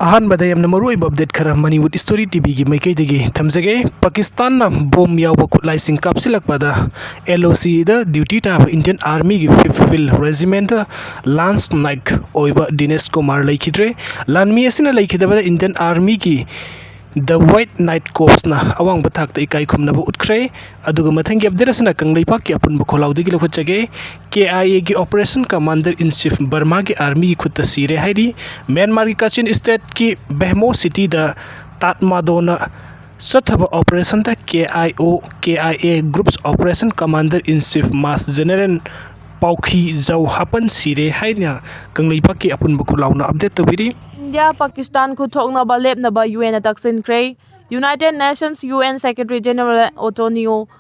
अहानबदा यamna maruoiba update khara Manipur Story TV gi maikaidagi thamjage Pakistan na bom yawa kutlai sing kapsilakpada LOC da duty ta Indian Army gi 5th Field Regiment Lance Naik oiba Dinesh Kumar laikhidre lanmi asina laikhidaba Indian Army gi The White Knight Corps na awang bathak ta ikai khumna bu utkre aduga mathangi update kanglai pak ki apun bukholawdi gi lokhachage KIA gi Operation Commander in Chief Burma gi Army gi Khutta Sire haidi Myanmar gi Kachin State ki Behmo City da Tatmadona Sathaba Operation ta KIA Groups Operation Commander in Chief Mass General Paukhi Zau Hapan Sire haina kanglai pak ki apun bukholawna update to biri India Pakistan ku thokna ba lepna ba UN taksin kre United Nations UN Secretary General Antonio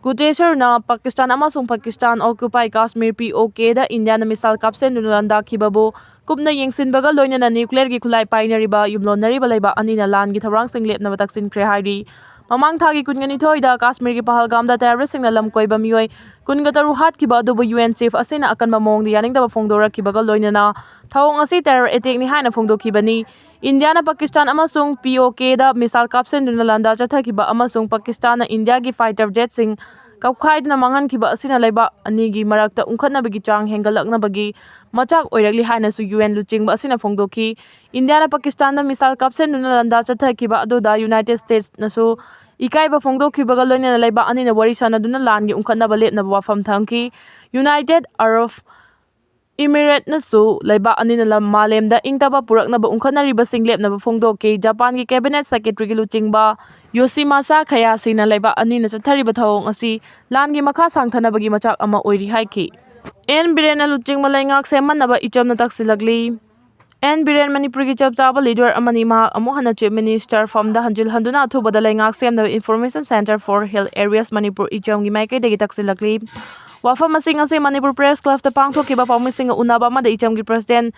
Guterres na Pakistan amasung Pakistan occupy Kashmir POK da India na misal kapsen nulanda khibabu kupna yengsin baga loina na nuclear gi khulai painari ba yumlonari ba laiba ani na lan gi tharang sing lepna ba taksin kre haidi mamang thagi kungani thoi da Kashmir gi Pahalgam da terrorist sing na lamkoi ba mioi kungataru hat ki ba do UN chief asina akan ba mong di yaning da ba phongdora ki baga loina na thawong asi terror attack ni haina phongdo ki bani India na Pakistan amasung POK da misal kapsen nulanda chatha ki ba amasung Pakistan na India gi fighter jet sing kapkhai na mangan ki ba asina laiba ani gi marakta ungkhatna bagi chang hengalakna bagi machak oirakli haina su UN luching ba asina phongdoki India na Pakistan na misal kapsen nulanda chatha ki ba adu da United States na su ikai ba phongdoki baga loina na laiba ani na wari sana duna lan gi ungkhatna ba lepna ba fam thamki United Arab Emirate na su laiba ani na lam malem da ingtaba purakna ba ungkhatna riba singlep na ba phongdoki Japan gi Cabinet Secretary gi luching ba Yoshimasa Hayashi na laiba ani na chathari ba thawong asi lan gi makha sangthana bagi machak ama oiri haiki en birena luching malai ngak seman na ba icham na taksilagli en biren manipur gi chap chaba leader amani ma amu hana chief minister from the hanjil handuna thu badalai ngak sem na information center for hill areas Manipur icham gi maikai degi taksilagli wafam asing ase Manipur press club ta pangthoki ba pawmising unaba ma da icham gi president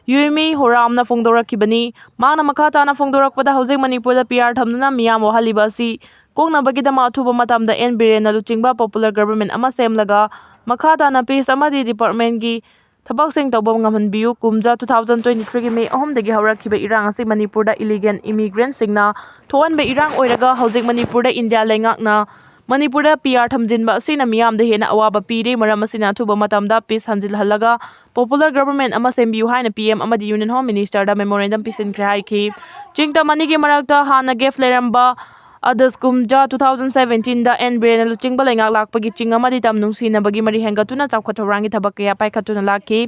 Yumi Horam na phongdorak kibani mangna makha ta na phongdorak pada hojek Manipur da PR thamna miyam wahaliba si kongna bagi da ma thuba matam da en biren na luchingba popular government ama semlaga makha ta na peace amadi department gi thabak sing tawba ngamhan biu kumja 2023 gi May 3 dagi haurakhiba irang ase Manipur da illegal immigrant singna thoan be irang oiraga hojek Manipur da India lengak na Manipur da PR thamjinba asina miyam da hena awaba pire maram asina thuba matam da peace hanjil halaga popular government ama sembiu haina PM amadi Union Home Minister da memorandum pisin krai ki jingta mani gi marakta hana gef leramba Adas kumja 2017 da en brena luching balengak lakpagi ching amadi tam nungsi na bagi mari hengatuna chapkhathorangi thabakya paikhatuna laki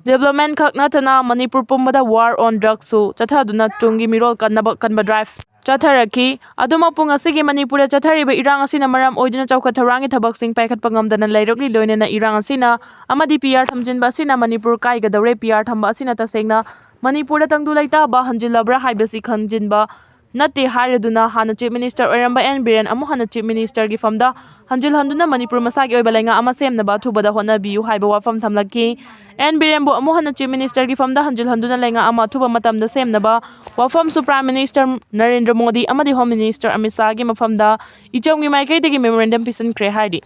development khakna tana Manipur pumbada war on drugs su chathaduna tungi mirol kanba drive chatharaki aduma pung asigi Manipur da chathariba irang asina maram oiduna chapkhathorangi thabak sing paikhat pangamdana lairokli loinena irang asina amadi PR thamjinba asina Manipur kai gadore PR thamba asina tasengna Manipur da tangdu laita ba hanjilabra haibasi khanjinba Nati Haraduna Hana Chief Minister Oramba and Biren Amu Hana Chief Minister Gifamda Hanjil Handuna Manipur Masagi Obalenga Amasem Nabatu Bada Hona Biu Haibawa from Tamlaki and Birenbo Amu Hana Chief Minister Gifamda Hanjil Handuna Lenga Amatuba Matam the same Naba Wafam Su Prime Minister Narendra Modi Amadi Home Minister Amisagi Mafamda Ichongi Maike Memorandum Pisan Kre Heidi